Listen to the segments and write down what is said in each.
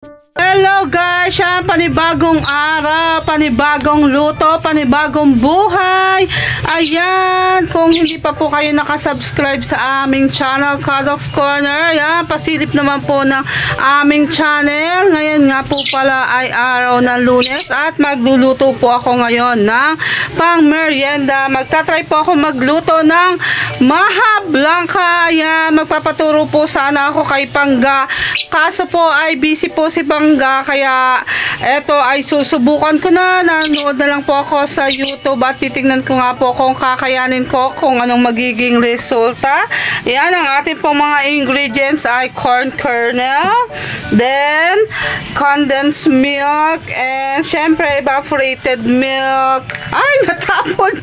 Hello guys, yan, panibagong araw, panibagong luto, panibagong buhay. Ayan, kung hindi pa po kayo nakasubscribe sa aming channel, Kadox Corner, yan, pasilip naman po ng aming channel. Ngayon nga po pala ay araw ng Lunes at magluluto po ako ngayon ng pang merienda. Magtatry po ako magluto ng maha blanca. Ayan, magpapaturo po sana ako kay Pangga. Kaso po ay busy po si Pangga, kaya eto ay susubukan ko na. Nanood na lang po ako sa YouTube at titignan ko nga po kung kakayanin ko kung anong magiging resulta. Yan, ang ating pong mga ingredients ay corn kernel, then condensed milk, and syempre evaporated milk. Ay, natapon.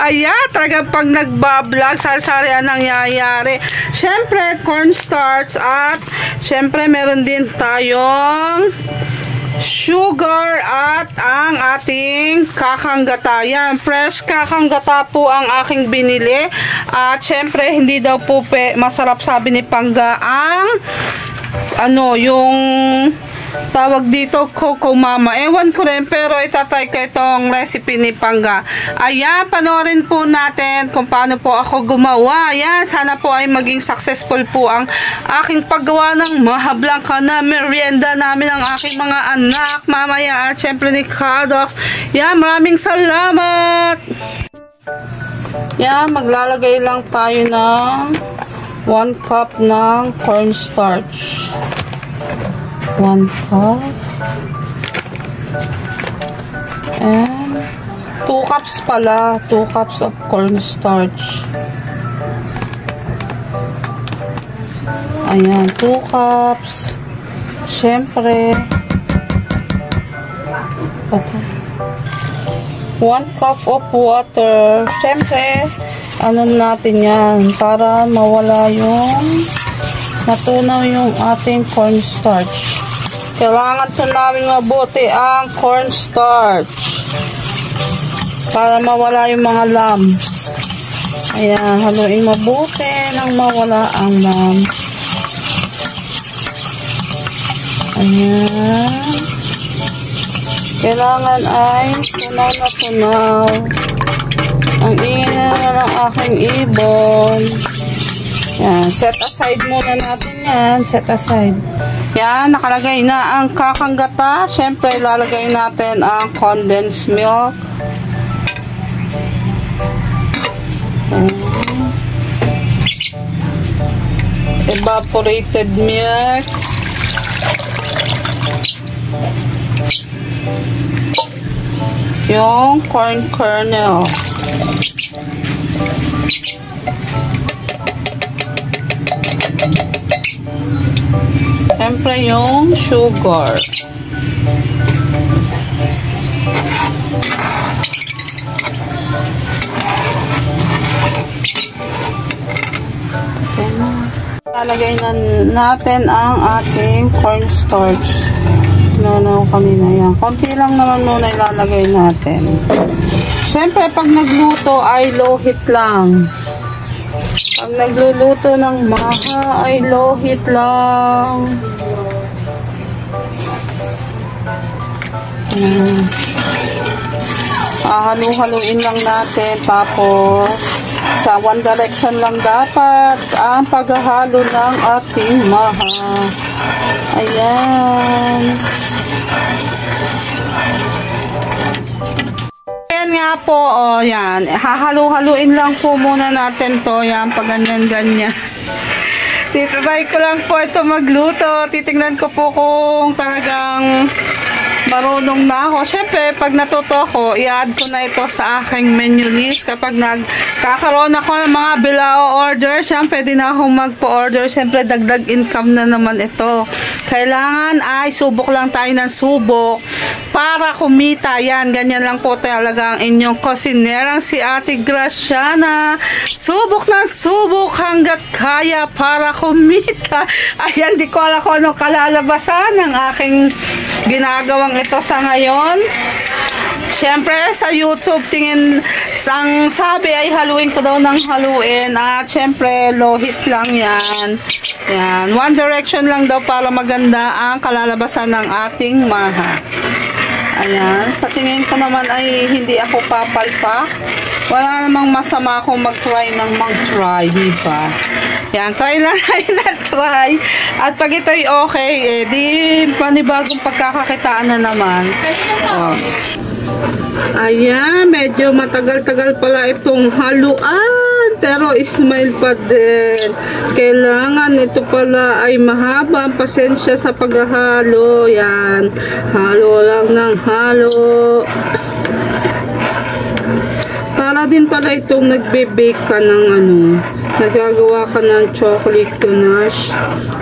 Ayan, talagang pag nagbablog, sari-sari ang nangyayari. Syempre cornstarch at syempre meron din tayong sugar at ang ating kakanggata. Yan, fresh kakanggata po ang aking binili. At syempre hindi daw po masarap, sabi ni Pangga, ang yung tawag dito, Coco Mama. Ewan ko rin, pero itatry ko itong recipe ni Pangga. Ayan, panoorin po natin kung paano po ako gumawa. Ayan, sana po ay maging successful po ang aking paggawa ng maha blanca na merienda namin ng aking mga anak mamaya at syempre ni Kadox. Ayan, maraming salamat. Ayan, maglalagay lang tayo ng 1 cup ng cornstarch. 1 cup and 2 cups pala, 2 cups of cornstarch. Ayan, 2 cups. Syempre 1 cup of water. Syempre natin yan para mawala yung natunaw yung ating cornstarch. Kailangan tunawin mabuti ang cornstarch para mawala yung mga lumps. Ayan, haluin mabuti nang mawala ang lumps. Ayan. Kailangan ay tunaw na tunaw. Ang ingay na ng aking ibon. Yan, set aside muna natin yan. Set aside. Yan, nakalagay na ang kakanggata. Siyempre, ilalagay natin ang condensed milk. Evaporated milk. Yung corn kernel. Siyempre yung sugar. Lalagay na natin ang ating cornstarch. Kanina yan. Konti lang naman muna ilalagay natin. Siyempre pag nagluto ay low heat lang. Pag nagluluto ng maha ay low heat lang. Halu-haluin lang natin. Tapos sa one direction lang dapat ang paghahalo ng ating maha. Ayan. Nga po, yan. Hahalu-haluin lang po muna natin to. Yan, pag ganyan-ganyan. Titry ko lang po ito magluto. Titingnan ko po kung talagang marunong na ako. Siyempre, pag natuto ako, i-add ko na ito sa aking menu list. Kapag nagkakaroon ako ng mga bilao order, siyempre, pwede na akong magpo-order. Siyempre, dagdag income na naman ito. Kailangan ay subok lang tayo ng subok para kumita. Yan, ganyan lang po talaga ang inyong kusinerang si Ate Graciana. Subok ng subok hanggat kaya para kumita. Ayan, di ko alam kung anong kalalabasan ng aking ginagawang ito sa ngayon. Siyempre, sa YouTube, ang sabi ay haluin ko daw ng haluin. At siyempre, lohit lang yan. Yan. One direction lang daw para maganda ang kalalabasan ng ating maha. Ayan. Sa tingin ko naman ay hindi ako papalpak. Wala namang masama kung mag-try ng mag-try, diba? Yan. Try lang tayo na try. At pag ito'y okay, eh, di panibagong pagkakakitaan na naman. Oh. Ayan, medyo matagal-tagal pala itong haluan, pero smile pa din. Kailangan ito pala ay mahaba ang pasensya sa paghahalo. Yan, halo lang ng halo. Para din pala itong nagbe-bake ka ng nagagawa ka ng chocolate ganache.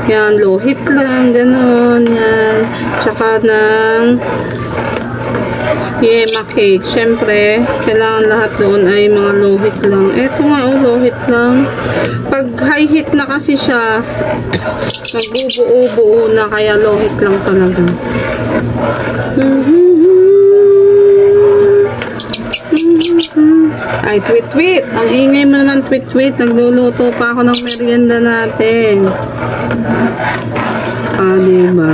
Yan, lohit lang, ganon, yan. Tsaka ng yema cake. Siyempre, kailangan lahat doon ay mga lohit lang. Eto nga, lohit lang. Pag high heat na kasi siya, magbubuo-buo na, kaya lohit lang talaga. Ay, tweet-tweet. Ang ingay mo naman, tweet-tweet. Nagluluto pa ako ng merienda natin. Diba?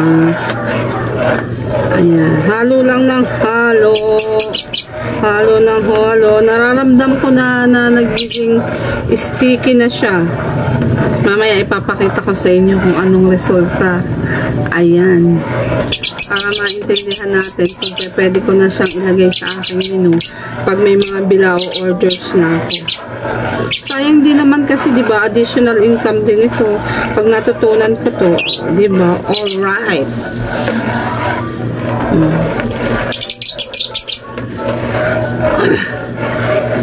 Ayan, halo lang ng halo. Halo ng halo. Nararamdam ko na nagiging sticky na siya. Mamaya ipapakita ko sa inyo kung anong resulta. Ayan. Para maintindihan natin kung pwede ko na siyang ilagay sa aking menu pag may mga bilao orders na ako. Sayang din naman kasi, diba, additional income din ito. Pag natutunan ko to, diba, alright.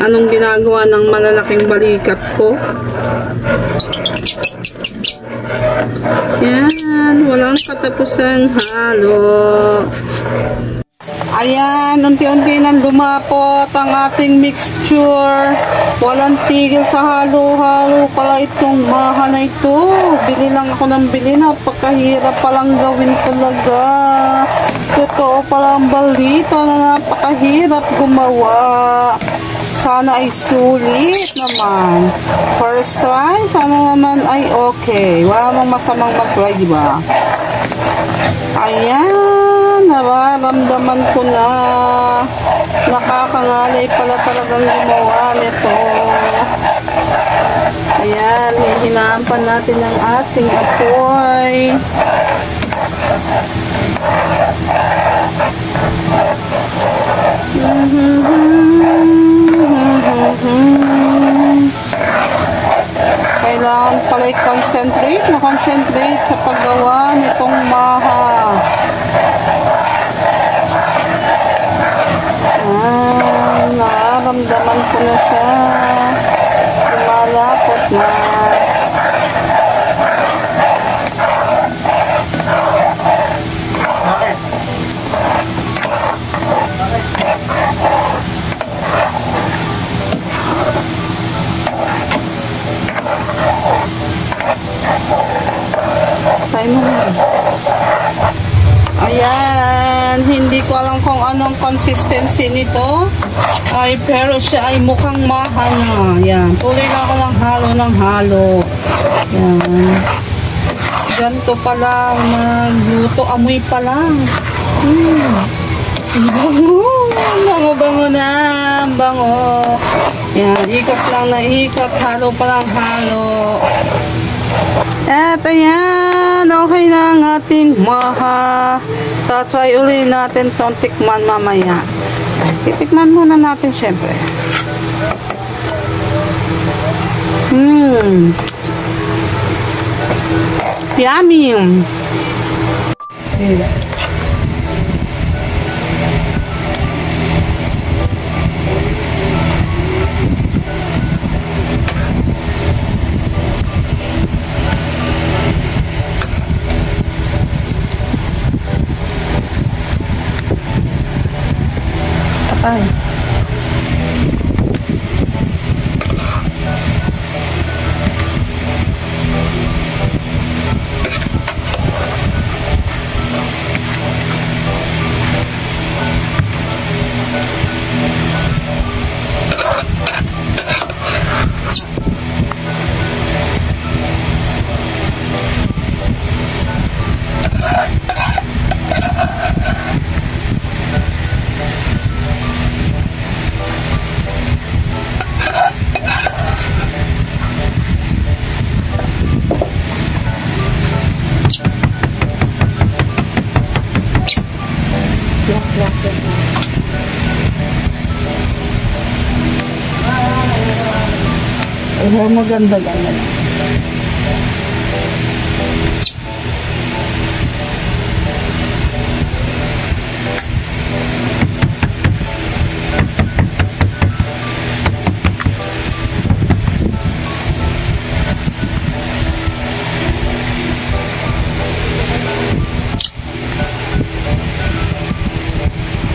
Anong ginagawa ng malalaking balikat ko? Yan, walang katapusang halo. Ayan, unti-unti nang lumapot ang ating mixture. Walang tigil sa halo-halo pala itong maha na ito. Bili lang ako ng bili, napakahirap palang gawin talaga. Totoo pala ang balita na napakahirap gumawa. Sana ay sulit naman. First try, sana naman ay okay. Wala mong masamang mag-try, diba? Ayan, nararamdaman ko na. Nakakangalay pala talagang gumawa nito. Ayan, hihinaan pa natin ang ating apoy. Kailangan pala i-concentrate sa paggawa nitong maha. Nararamdaman ko na siya. Lumalapot na. Ayan, hindi ko alam kung anong consistency nito. Ay, pero siya ay mukhang maha na. Ayan, tuloy na ako ng halo. Ayan. Ganito pala magluto. Amoy pa lang. Bango na. Bango. Ayan, ikot lang na ikot. Halo pa lang halo. At ayan, okay na ang ating maha. Try ulit natin itong tikman mamaya. Titikman muna natin syempre. Yummy. Ay. Oh, maganda ganyan.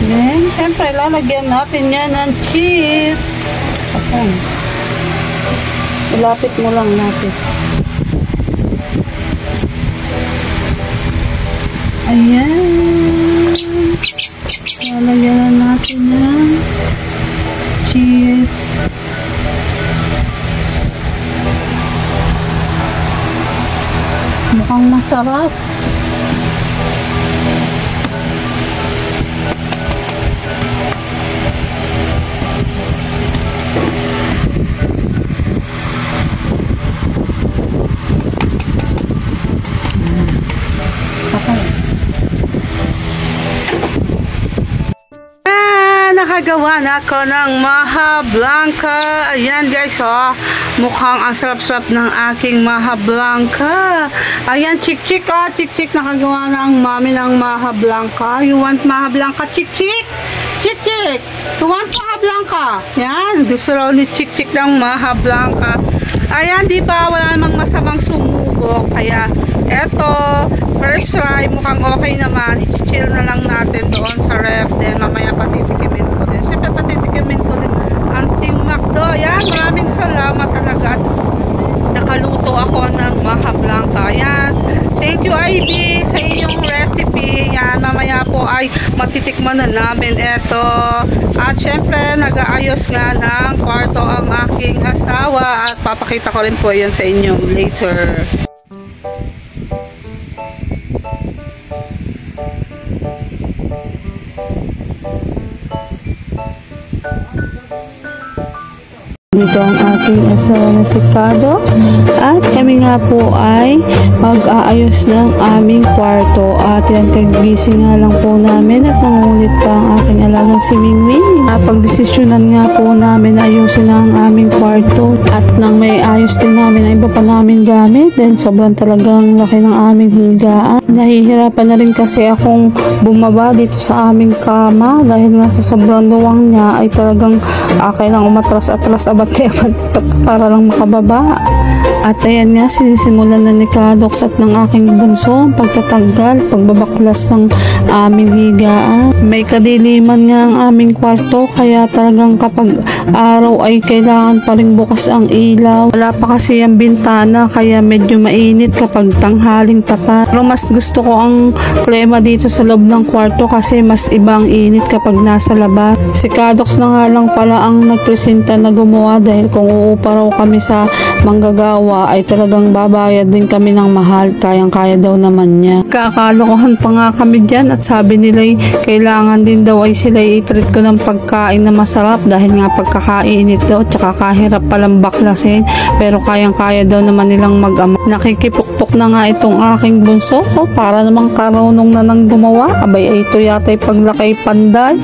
Then, syempre, lalagyan natin yan ng cheese. Okay. Ilapit mo lang natin. Ayan. Lalagyan natin yan. Cheese. Mukhang masarap. Nakagawa na ako ng Maha Blanca. Ayan guys, oh. Mukhang ang sarap-sarap ng aking Maha Blanca. Ayan, chik-chik, oh. Chik-chik, nakagawa na ang mami ng Maha Blanca. You want Maha Blanca, chik-chik? Chik-chik, you want Maha Blanca? Ayan, gusto raw ni chik-chik ng Maha Blanca. Ayan, di ba? Wala namang masamang sumubok. Kaya, eto, first try, mukhang okay naman. I-chill na lang natin doon sa ref. Then, mamaya patitikimin ko din. Siyempre, patitikimin ko din ang Team Macdo. Ayan, maraming salamat talaga. At nakaluto ako ng Maha Blanca. Ayan, thank you, Ivy, sa inyong recipe. Ayan, mamaya po ay matitikman na namin ito. At syempre, nag-aayos nga ng kwarto ang aking asawa. At papakita ko rin po yun sa inyo later. Dito ang aking asawa na si Kado at kami nga po ay mag-aayos ng aming kwarto at yan, kagising nga lang po namin at nangungulit pa ang aking alagang si Mingming. Pagdesisyonan nga po namin ayusin ang aming kwarto at nang may ayos din namin ang iba pa namin gamit, then sobrang talagang laki ng aming higaan. Nahihirapan na rin kasi akong bumaba dito sa aming kama dahil nga sa sobrang luwang niya ay talagang akin ang umatras-atras para lang makababa. At ayan nga, sinisimulan na ni Kadox at ng aking bunso ang pagtatanggal, pagbabaklas ng aming higaan. May kadiliman nga ang aming kwarto kaya talagang kapag araw ay kailangan pa rin bukas ang ilaw. Wala pa kasi ang bintana kaya medyo mainit kapag tanghaling tapat. Pero mas gusto ko ang klima dito sa loob ng kwarto kasi mas iba ang init kapag nasa labas. Si Kadox na nga lang pala ang nagpresenta na gumawa dahil kung uupa raw kami sa manggagawa ay talagang babayad din kami ng mahal, kayang-kaya daw naman niya. Kakalokohan pa nga kami dyan at sabi nila kailangan din daw ay sila i-treat ko ng pagkain na masarap dahil nga pagkakainit daw tsaka kahirap palang baklasin, pero kayang-kaya daw naman nilang mag-ama. Nakikipukpok na nga itong aking bunso ko para namang karunong na nang gumawa. Abay ay ito yata ay paglaki panday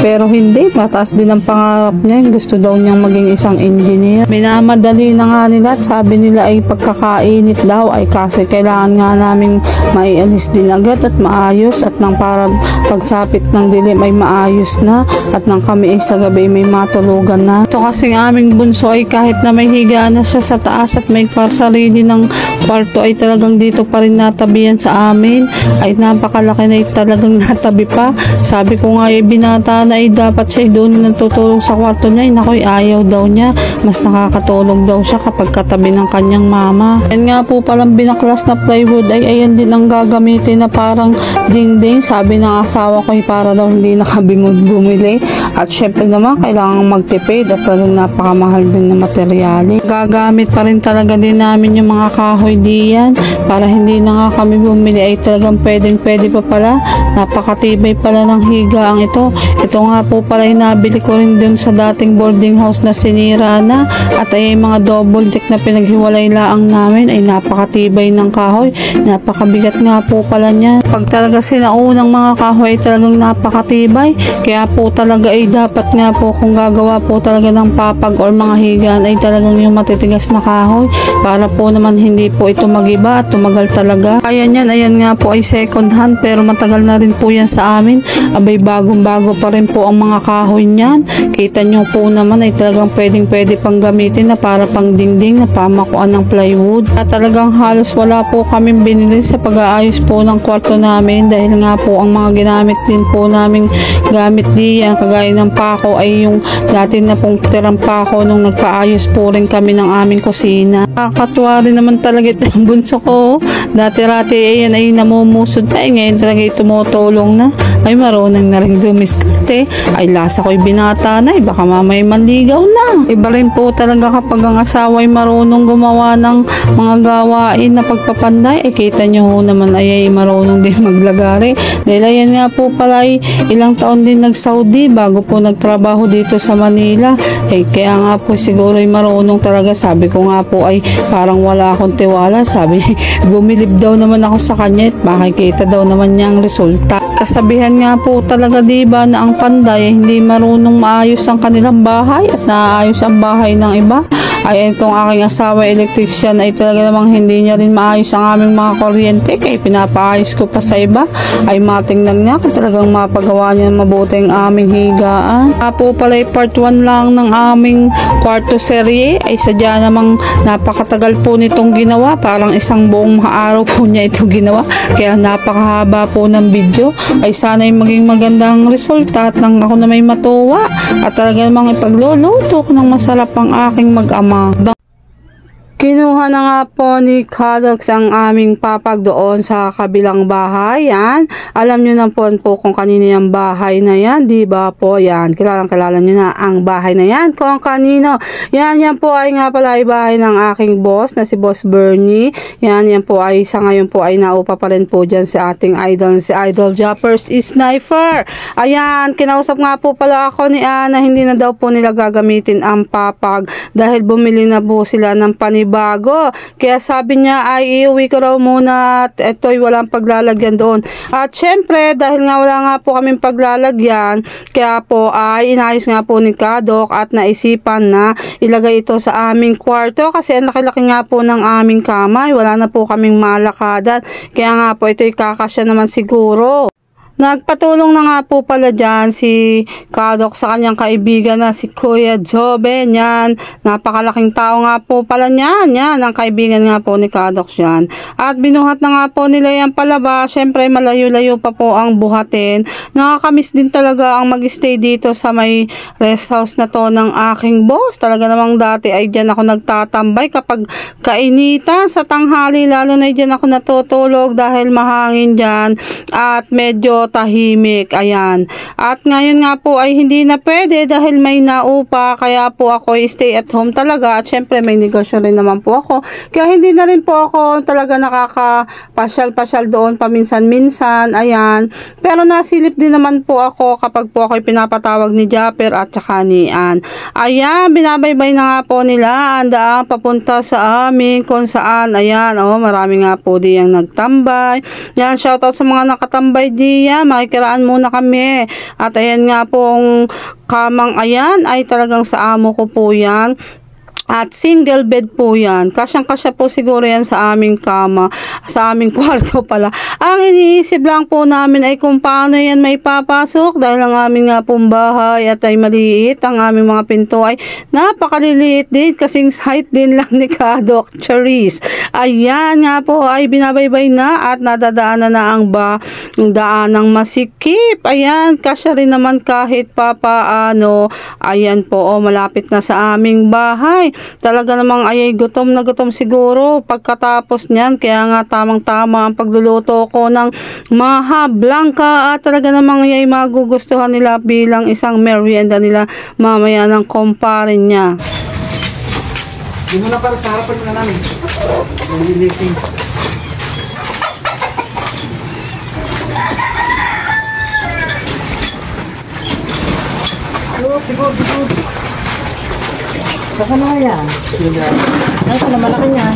pero hindi, mataas din ang pangarap niya. Gusto daw niyang maging isang engineer. Minamadali na nga nila at sabi nila ay pagkakainit daw ay kasi kailangan nga namin maialis din agad at maayos at nang para pagsapit ng dilim ay maayos na at nang kami ay sa gabi may matulugan na. Ito kasi aming bunso ay kahit na may higaan na siya sa taas at may sarili ng kwarto ay talagang dito pa rin natabihan sa amin. Ay napakalaki na talagang natabi pa. Sabi ko nga ay binata na ay dapat siya doon natutulog sa kwarto niya. Nakoy ayaw daw niya. Mas nakakatulog daw siya kapag katabi ng kanyang mama. Yan nga po palang binaklas na plywood ay ayan din ang gagamitin na parang ding-ding. Sabi ng asawa ko ay para daw hindi nakabimod bumili. At syempre naman kailangan tipid at talagang napakamahal din na materyales. Gagamit pa rin talaga din namin yung mga kahoy diyan para hindi na nga kami bumili ay talagang pwede pa pala. Napakatibay pala ng higaan ito. Ito nga po pala yung nabili ko rin dun sa dating boarding house na sinira na at ay mga double deck na pinaghiwalay laang namin ay napakatibay ng kahoy. Napakabigat nga po pala niya. Pag talaga sinaunang mga kahoy ay talagang napakatibay. Kaya po talaga ay dapat nga po kung gagawa po talaga ng papag or mga higaan ay talagang yung matitigas na kahoy para po naman hindi po ito magiba at tumagal talaga. Ayan yan, ayan nga po ay second hand pero matagal na rin po yan sa amin. Abay bagong bago pa rin po ang mga kahoy niyan. Kita nyo po naman ay talagang pwede pang gamitin na para pang dingding na pamakuan ng plywood. At talagang halos wala po kami binili sa pag-aayos po ng kwarto namin dahil nga po ang mga ginamit din po naming gamit diyan kagaya ng pako ay yung dati na pong tirang pako nung nagpaayos po rin kami ng aming kusina. Kakatuwa rin naman talaga itong bunso ko. Dati-rati ayan ay namumusod na ngayon talaga tumutulong na. Ay marunong na rin dumiskarte. Ay lasa ko'y binata na baka mamay manligaw na. Iba rin po talaga kapag ang asawa ay marunong gumawa ng mga gawain na pagpapanday. Ay kita nyo ho naman ay marunong din maglagari. Dahil ayan nga po pala ay ilang taon din nag-Saudi bago po nagtrabaho dito sa Manila. Ay kaya nga po siguro ay marunong talaga. Sabi ko nga po ay parang wala akong tiwala. Sabi bumilib daw naman ako sa kanya at makikita daw naman niya ang resulta. Kasabihan nga po talaga diba na ang panday ay hindi marunong maayos ang kanilang bahay at naayos ang bahay ng iba. Ay itong aking asawa electrician ay talaga namang hindi niya rin maayos ang aming mga kuryente kaya pinapaayos ko pa sa iba. Ay matingnan niya kung talagang mapagawa niya mabuti ang aming higaan. Po pala part 1 lang ng aming kwarto serye ay sadya namang napakatagal po nitong ginawa. Parang isang buong araw po niya ito ginawa. Kaya napakahaba po ng video. Ay sana'y maging magandang resulta at nang ako na may matuwa at talaga namang ipagluluto ko ng masarap ang aking mag-ama. Kinuha na nga po ni Kadox ang aming papag doon sa kabilang bahay. Yan. Alam nyo na po kung kanino yung bahay na yan. Diba po? Yan. Kilala nyo na ang bahay na yan. Kung kanino. Yan po ay nga pala ay bahay ng aking boss na si Boss Bernie. Yan po ay sa ngayon po ay naupa pa rin po dyan si ating idol. Si Idol Jappers Sniper. Ayan. Kinausap nga po pala ako ni Ana. Hindi na daw po nila gagamitin ang papag dahil bumili na po sila ng panibag bago. Kaya sabi niya ay iuwi ko raw muna at ito'y walang paglalagyan doon. At syempre dahil nga wala nga po kaming paglalagyan kaya po ay inayos nga po ni Kadok at naisipan na ilagay ito sa aming kwarto kasi ang laki-laki nga po ng aming kamay. Wala na po kaming malakadan. Kaya nga po ito'y kakasya naman siguro. Nagpatulong na nga po pala dyan si Kadok sa kanyang kaibigan na si Kuya Jobe. Yan, napakalaking tao nga po pala niyan. Yan, ang kaibigan nga po ni Kadok yan. At binuhat na nga po nila yan palabas. Siyempre malayo-layo pa po ang buhatin. Nakakamiss din talaga ang mag-stay dito sa may rest house na to ng aking boss. Talaga namang dati ay dyan ako nagtatambay kapag kainitan sa tanghali. Lalo na dyan ako natutulog dahil mahangin dyan at medyo tahimik. Ayan. At ngayon nga po ay hindi na pwede dahil may naupa. Kaya po ako stay at home talaga. At syempre may negosyo rin naman po ako. Kaya hindi na rin po ako talaga nakakapasyal-pasyal doon paminsan-minsan. Ayan. Pero nasilip din naman po ako kapag po ako pinapatawag ni Japper at saka ni Ann. Ayan. Binabaybay na nga po nila. Andaan papunta sa amin kung saan. Ayan. Oh, marami nga po diyang nagtambay. Yan. Shoutout sa mga nakatambay diyan. Makikiraan muna kami. At ayan nga pong kamang ayan ay talagang sa amo ko po yan. At single bed po yan. Kasyang-kasya po siguro yan sa aming kama. Sa aming kwarto pala. Ang iniisip lang po namin ay kung paano yan may papasok. Dahil ang aming nga pong bahay at ay maliit. Ang aming mga pinto ay napakaliliit din. Kasing height din lang ni Kadok Charis. Ayan nga po ay binabaybay na. At nadadaanan na ang daan ng masikip. Ayan. Kasya rin naman kahit papaano. Ayan po. Oh, malapit na sa aming bahay. talaga namang ay gutom na gutom siguro pagkatapos niyan. Kaya nga tamang-tama ang pagluluto ko ng maha blanca at talaga namang ay magugustuhan nila bilang isang merienda nila mamaya ng kumpare niya. Yun na para sa harapan na namin. Liliting. Siguro. Saka na yan. Saka na malaki yan.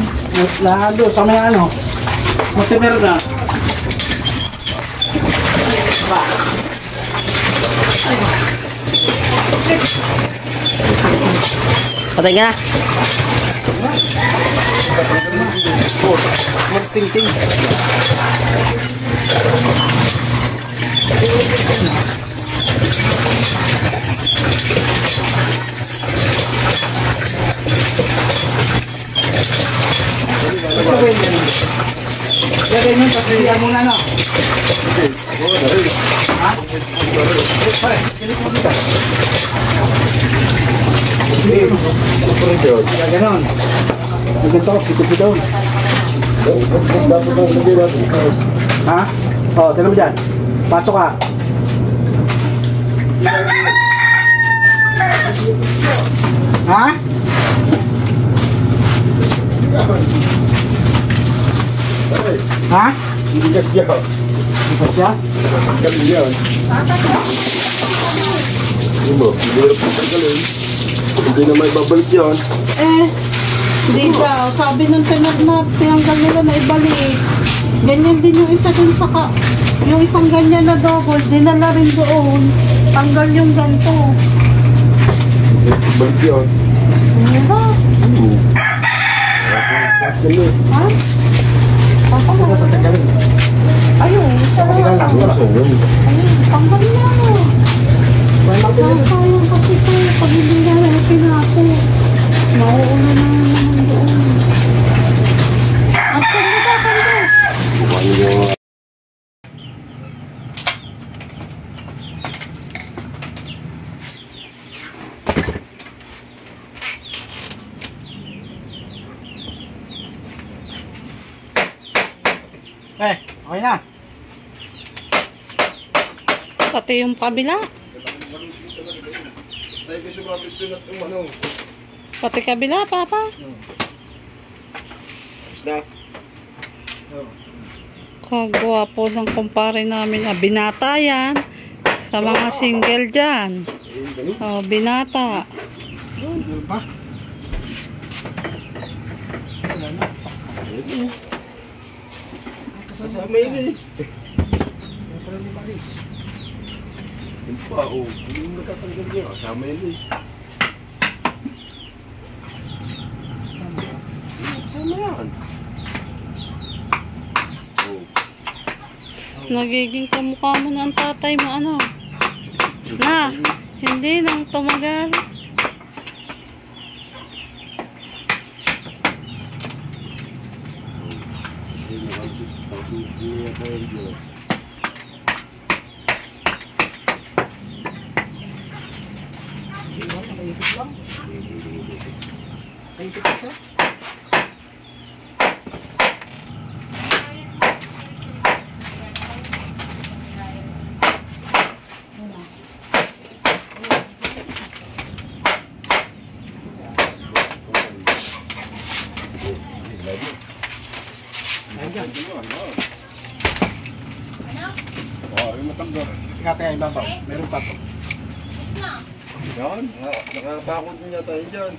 Lalo, sa may ano. Multimer na. Patay ka na. Ting-ting. Lagay nyo, pasisiyan muna, no? Ha? Pare, kilit mo dito. Ganon. Ganito, pito-pito. Ha? O, tignan mo dyan. Pasok ka. Ha? Ha? Hindi ka siya. Hindi ka siya? Kali yan. Hindi na may babalik yan. Hindi daw. Sabi ng tinanggal nila na ibalik. Ganyan din yung isa dun sa yung isang ganyan na double, dinala rin doon. Tanggal yung ganito. Balik yan. Ano? Ha? Ayun, sarap. Ayun, tanggal na. Sayang kasi ito. Pag hindi na natin ako, mauuna na naman doon. At kanda. Okay na. Pati yung kabila. Pati kabila, Papa. Kagwapo ng kumpare namin. Binata yan. Sa mga single dyan. Binata. Kasama yun eh. Yung pa, hindi mo natatanggal niya. Kasama yun eh. Kasama yan. Nagiging kamukha mo ng tatay mo, ano? Na, hindi nang tumagal. Kaya ibabaw, meron pa po. Yan, nakapakot niya tayo dyan.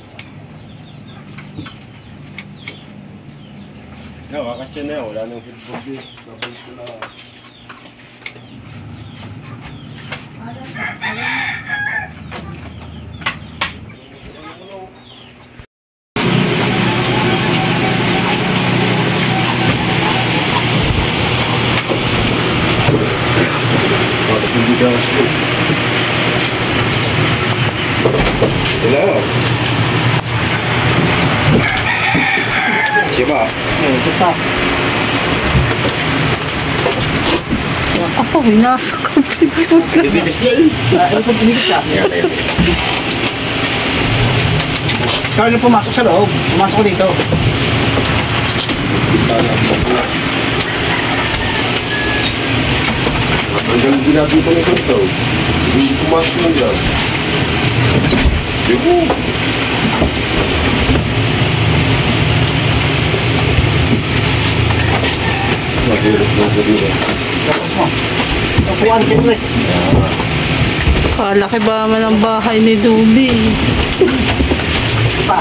Yan, kakasya na yan, wala nang headboard eh. Babalik ko na. Hello. Siapa? Ito. Ako, nasa computer. Hindi kasi yan. Ano pag pinigit ka? Ikaw yung pumasok sa loob. Pumasok ko dito. Hanggang ginagawa ng kanto, hindi pumasok ng dyan. Yuhu! Mahirap na sa dito. Tapos mo. Upuan, siyempre. Kalaki ba man ang bahay ni Dubi? Pa.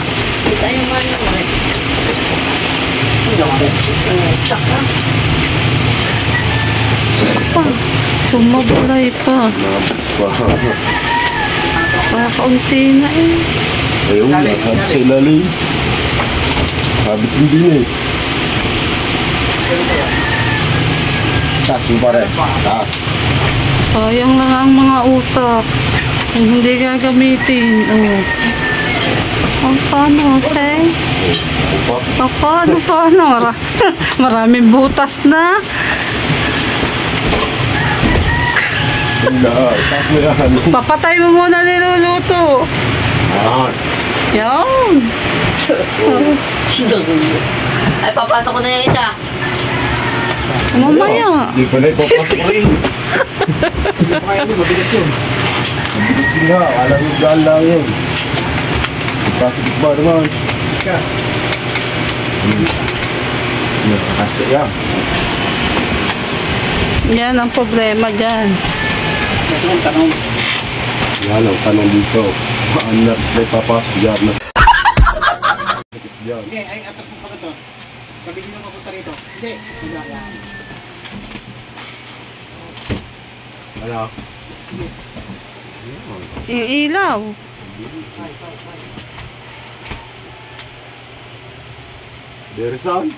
Tayo man naman. Pa, sumablay pa. Kaunti na eh. Ayun, nasa sa ilalim. Sabit hindi na eh. Taas mo pare. Taas. Sayang lang ang mga utak. Kung hindi gagamitin. Oh. Ang paano, say? Upa. Paano? Maraming butas na. Taas mo yan. Papatay mo muna niluluto. Ah. Yan. Ay, papasok ko na yung isa. Mamaya. Di pa na ipapasok rin. Hindi pa kaya mo, mabigat yun. Hindi nga, alam mo daan lang yun. Ipasok ba naman? Ka. Nakakasya yan. Yan ang problema dyan. Ito ang tanong. Yan ang tanong dito. Paano na ipapasok dyan na sakit dyan? Hindi, ay atas mo pa ito. Sabi niyo papunta rito. Hindi. Hindi yan. Ano? Yung ilaw. Derisan?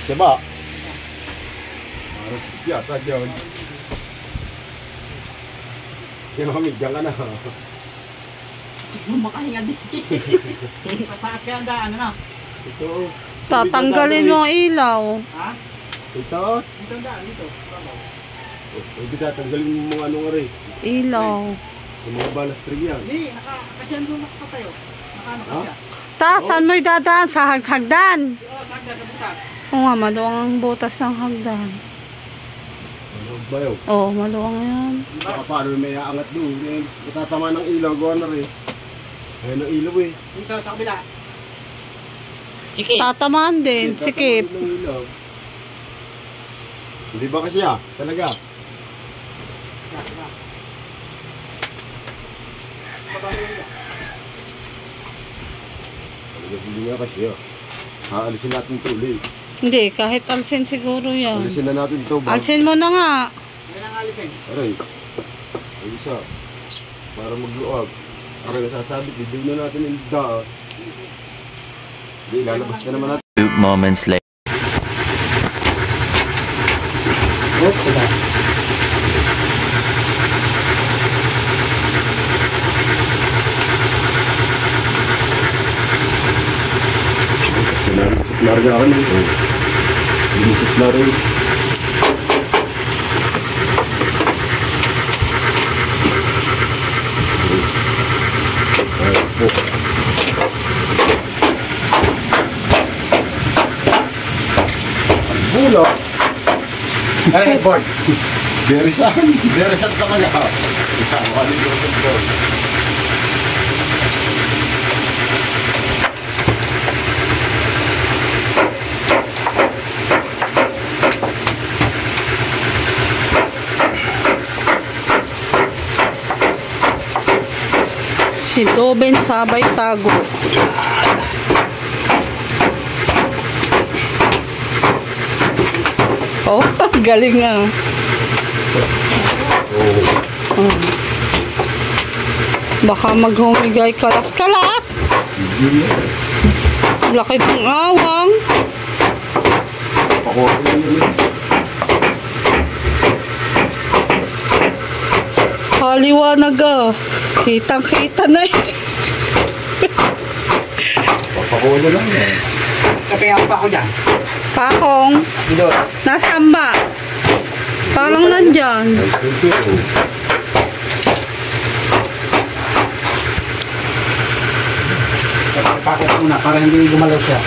Siya ba? Para sakit yata dyan. Yan kami, dyan ka na. Makahinga din. Sa taas kaya ang daan, ano? Ito. Tatanggalin mo ang ilaw. Ha? Ito. Dito ang daan, dito. Hindi tatanggalin mo mga ano nga rin. Ilaw. Yung mga balastring yan. Hindi, kasi doon nakatayo. Nakaano ka siya. Saan mo idadaan? Sa hagdan. Oo, sagda sa butas. Oo nga, maluwang ang butas ng hagdan. Ano ba yun? Oo, maluwang yan. Saka paano may aangat doon? Eh, matatama ng ilaw, gawa na rin. Ayun ang ilaw eh. Dito sa kabila. Sige. Tatamaan din, sikip. Tatamaan ng ilaw. Hindi ba kasi talaga? Hindi nga kasi Aalisin natin ito ulit. Hindi, kahit alsin siguro yan. Alisin na natin ito ba? Alsin mo na nga. Yan ang alisin. Aray. Ay isa. Para magluwag. Aray, nasasabit. Bibig na natin yung da. Hindi, ilalabas na naman natin. 2 moments later. Oops, ito. Larga ako nito. Lumusot na rin. Bulo. Aray, board. Berisan. Berisan ka man ako. Waling lumusot ko. Si Doben sabay tago. Oh, galing nga. Oh. Baka maghumigay kalas-kalas. Laki ng awang. Ako ako yun. Haliwanag ah. Kitang-kita na eh. Papakulo lang eh. Kapaya pa ako dyan. Pakong. Dito. Nasaan ba? Parang nandyan. bracket muna para hindi gumalaw siya.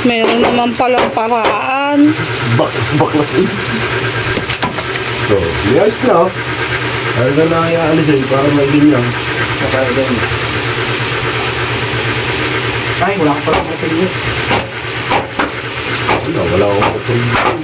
Meron naman palang paraan. Baklas eh. So, ayos na. Ayaw na lang i-alisin para maigin lang. Saka ganyan. Ay, wala ko pala matigil. Wala akong matigil.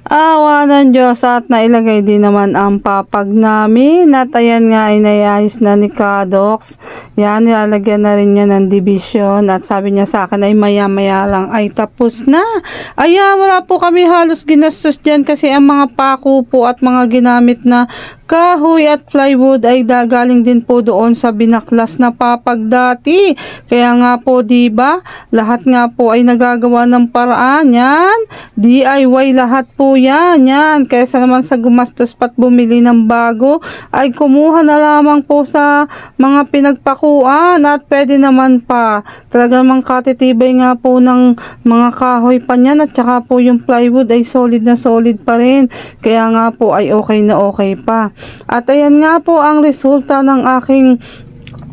Awa ng Diyos at nailagay din naman ang papag namin at ayan nga ay naiayos na ni Kadox. Yan, nilalagyan na rin niya ng division at sabi niya sa akin ay maya-maya lang ay tapos na. Ayan, wala po kami halos ginastos dyan kasi ang mga pako po at mga ginamit na kahoy at plywood ay dagaling din po doon sa binaklas na papag dati. Kaya nga po, diba, lahat nga po ay nagagawa ng paraan. Yan, DIY lahat po yan. Yan, kaysa naman sa gumastos pat bumili ng bago, ay kumuha na lamang po sa mga pinagpakuan at pwede naman pa. Talaga namang katitibay nga po ng mga kahoy pa niyan at saka po yung plywood ay solid na solid pa rin. Kaya nga po ay okay na okay pa. At ayan nga po ang resulta ng aking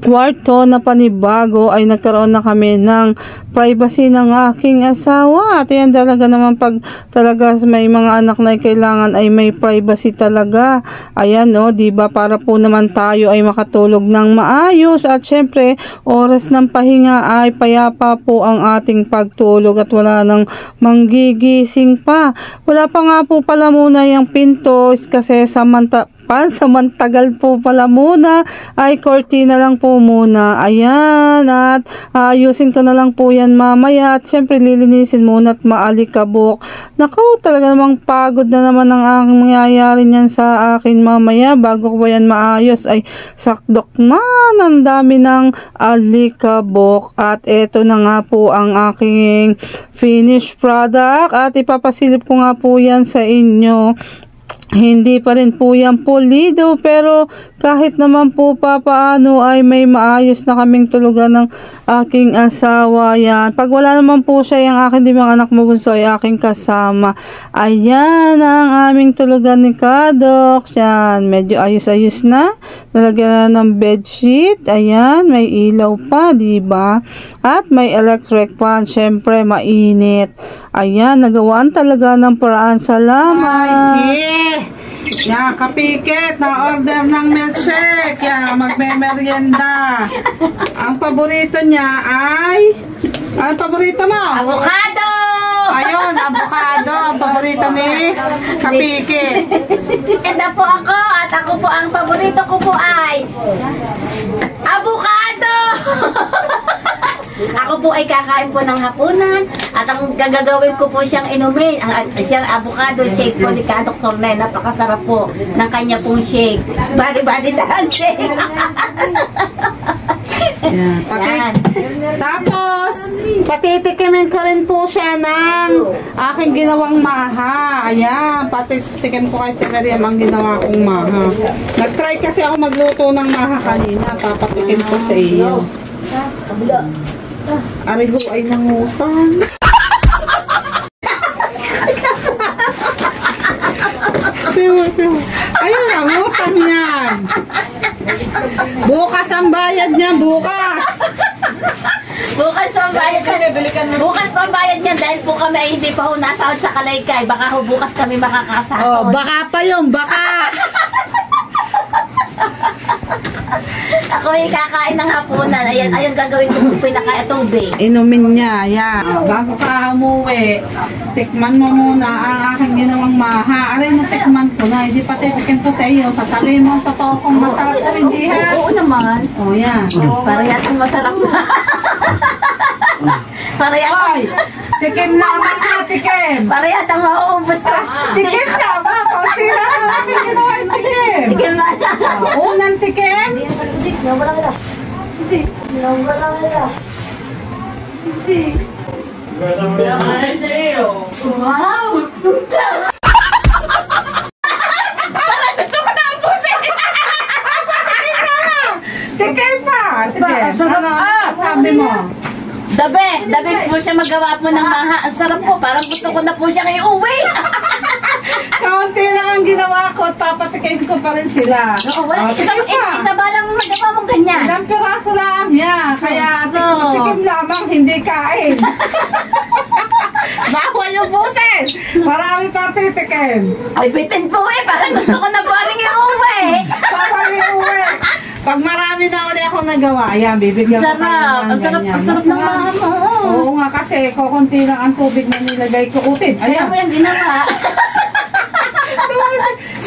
kwarto na panibago ay nagkaroon na kami ng privacy ng aking asawa. At yan talaga naman pag talaga may mga anak na kailangan ay may privacy talaga. Ayan no, diba, para po naman tayo ay makatulog ng maayos at syempre oras ng pahinga ay payapa po ang ating pagtulog at wala nang manggigising pa. Wala pa nga po pala muna yung pinto kasi samantagal po pala muna ay cortina lang po muna. Ayan, at ayusin ko na lang po yan mamaya at syempre lilinisin muna at maalikabok. Naku, talaga namang pagod na naman ang aking mangyayari niyan sa akin mamaya. Bago ko yan maayos ay sakdok man ang dami ng alikabok. At eto na nga po ang aking finished product at ipapasilip ko nga po yan sa inyo. Hindi pa rin po yan pulido pero kahit naman po papaano ay may maayos na kaming tulugan ng aking asawa. Yan. Pag wala naman po siya, yung aking di mga anak mabunso ay aking kasama. Ayan ang aming tulugan ni Kadox. Yan. Medyo ayos-ayos na. Nalagyan na ng bedsheet. Ayan. May ilaw pa, diba? At may electric fan. Syempre, mainit. Ayan. Nagawaan talaga ng paraan. Salamat. Yan, kapikit, na-order ng milkshake. Yan, magme-merienda. Ang paborito niya ay... Ang paborito mo? Avocado! Ayun, avocado. Ang paborito ni kapikit. Enda po ako at ako po ang paborito ko po ay avocado! Ako po ay kakain po ng hapunan at ang gagawin ko po siyang inumin. Siyang avocado shake po ni Kadox Sornay. Napakasarap po ng kanya pong shake. Body dahan shake. Yan. Tapos, patitikimin ko rin po siya ng aking ginawang maha. Ayan, patitikim ko kay Temeriam ang ginawa kong maha. Nag-try kasi ako magluto ng maha kanina. Papatikim ko sa iyo. Ariho ay nangutang. Ayun, nangutang yan. Bukas ang bayad niya, bukas. Bukas pambayad niya. Bukas pambayad niya dahil po kami ay hindi pa ho nasahod sa Kalaykay. Baka ho bukas kami makakasahod. Oh, baka pa yun, baka. Ako ay kakain ng hapunan. Ayun gagawin ko kung pinaka-tubig. Inumin niya, yan. Bago ka umuwi, tikman mo muna ang aking ginawang maha. Aray mo tikman ko na, hindi pa titikim ko sa iyo. Sasabihin mo ang totoo kung masarap o hindi ha. Oo naman. O yan. Para yatang masarap na. Para yatang... Ay, tikim lang ang tikim. Para yatang mauubos ko. Tikim na ba? Kunti lang ang aking ginawang tikim. Tikim na. Unang tikim. Wow! mo? The best po siya magawa po ng maha. Ang sarap po, parang gusto ko na po siyang iuwi. Kaunti lang ang ginawa ko, papatikin ko pa rin sila. Oo, wala, isa ba lang magawa mong ganyan? Ilang piraso lang niya, kaya tikim lamang, hindi kain. Bawal yung boses! Marami pa titikim. Ay, bitin po parang gusto ko na po rin iuwi. Bawal iuwi. Pag marami na ulit ako nagawa, ayan, bibigyan ko kayo ng ganyan. Ang sarap ng maha mo. Oo nga, kasi kukunti lang ang tubig na nilagay ko utid. Kaya Ayan, mo yung ginawa.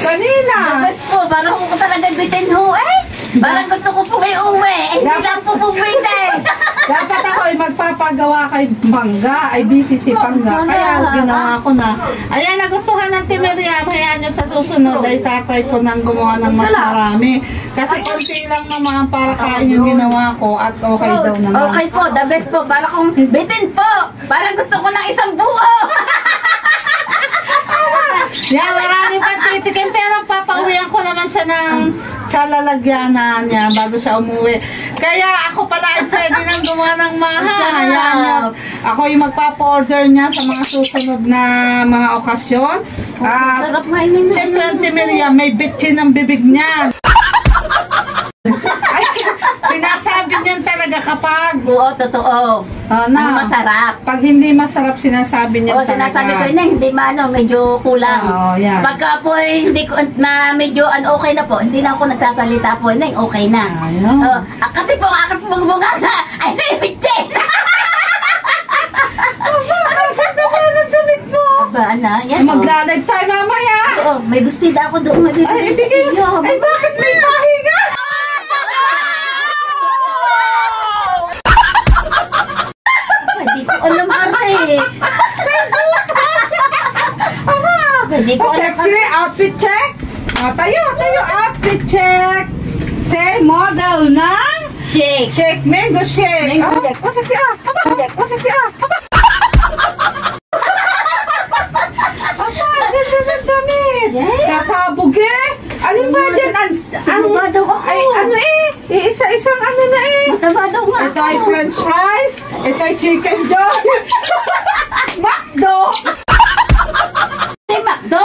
kanina. The best po, parang ko talaga bitin ho Parang gusto ko po iuwi. Hindi lang po bitin. Dapat ako ay magpapagawa kay Pangga, ay busy si Pangga. Kaya ginawa ko na. Ayan, nagustuhan ng Team Miriam. Kaya nyo sa susunod ay tatry ko nang gumawa ng mas marami. Kasi konti lang naman para kain yung ginawa ko at okay daw naman. Okay po, the best po. Para kung bitin po. Parang gusto ko ng isang buo. Yan, marami pa titikim pero papauwihan ko naman siya sa lalagyanan niya bago siya umuwi. Kaya ako pala ay pwede nang gumawa ng maha. Yan, ako yung magpapa-order niya sa mga susunod na mga okasyon. Sarap nga yun. Siyempre, Auntie Miriam, may bitchin ang bibig niya. Ay, sinasabi niyan talaga kapag Oo, totoo. na, Masarap. pag hindi masarap, sinasabi niya Oo, talaga. sinasabi ko yun hindi medyo kulang. Oo, yan. Pagka po hindi ko na medyo okay na po, hindi na ako nagsasalita po, okay na. Ayun. Kasi po ang aking bunga ay may bitchin. Ba, yan Maglalag tayo mamaya. Oo, may bustida ako doon. Ay, ibigay mo. Ay, bakit may pahinga? Hindi ko alam ate. Hindi ko alam. Sexy, outfit check. Tayo, outfit check. Say, model ng Shake. shake, mango shake. Mango shake. Oh, sexy ah. Sexy ah. Ganda ng damit. Yes. Sasabog eh. Alin ba dyan? Mataba daw ako. Ay, isa-isang ano na eh. Mataba daw nga Ito ay french fries. Ito ay chicken joy. Macdo. Si Macdo.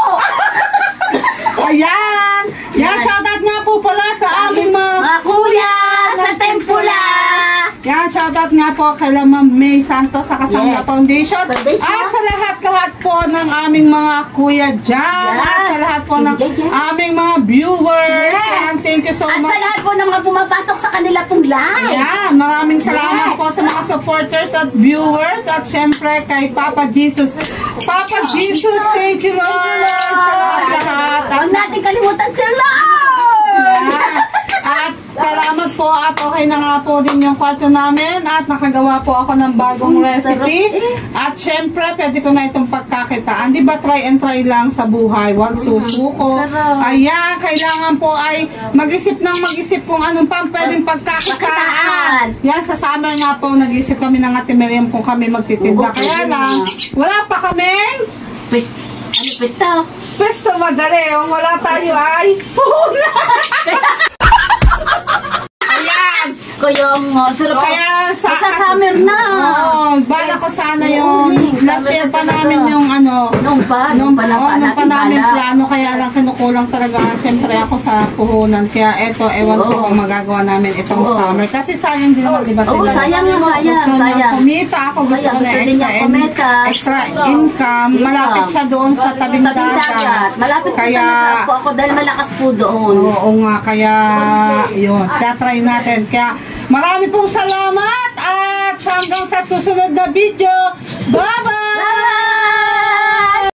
Ayan! Yan, shoutout nga po pala sa aming Mga kuya sa Tempula. Yan, shoutout nga po kay Ma'am May Santos sa Kasangga Yes. Foundation. Foundation. At sa lahat po ng aming mga kuya dyan. Yes. At sa lahat po ng Yes. aming mga viewers. Yes. And thank you so At much. sa lahat po ng mga pumapasok sa kanila pong live. Ayan, maraming salamat Yes. po sa mga supporters at viewers. At syempre kay Papa Jesus. Papa Jesus, thank you Lord. Sa lahat-lahat. Huwag natin kalimutan si Lord. Ayan. At salamat po at okay na nga po din yung kwarto namin at nakagawa po ako ng bagong recipe. At syempre, pwede ko na itong pagkakitaan. Di ba, try and try lang sa buhay. Huwag susuko. Ayan, kailangan po ay mag-isip kung anong pang pwedeng pagkakitaan. Yan, sa summer nga po, nag-isip kami ng Ate Miriam kung kami magtitinda. Kaya lang, wala pa kaming Pista? Pesto madali. Wala tayo ay puna. ayan. Kayong sarap. Kaya Sa summer na. Oo, bala ko sana yung last year pa namin yung Nung pa namin plano, kaya lang kinukulang talaga siyempre ako sa puhunan. Kaya eto, ewan ko kung magagawa namin itong summer. Kasi sayang din naman, diba? Oo, sayang nga, sayang. Kumita ako, gusto ko na extra income. Malapit siya doon sa tabing dagat. Malapit po Kaya, talaga po ako dahil malakas po doon. oo nga, kaya yun, try natin. Kaya marami pong salamat at hanggang sa susunod na video. Bye-bye!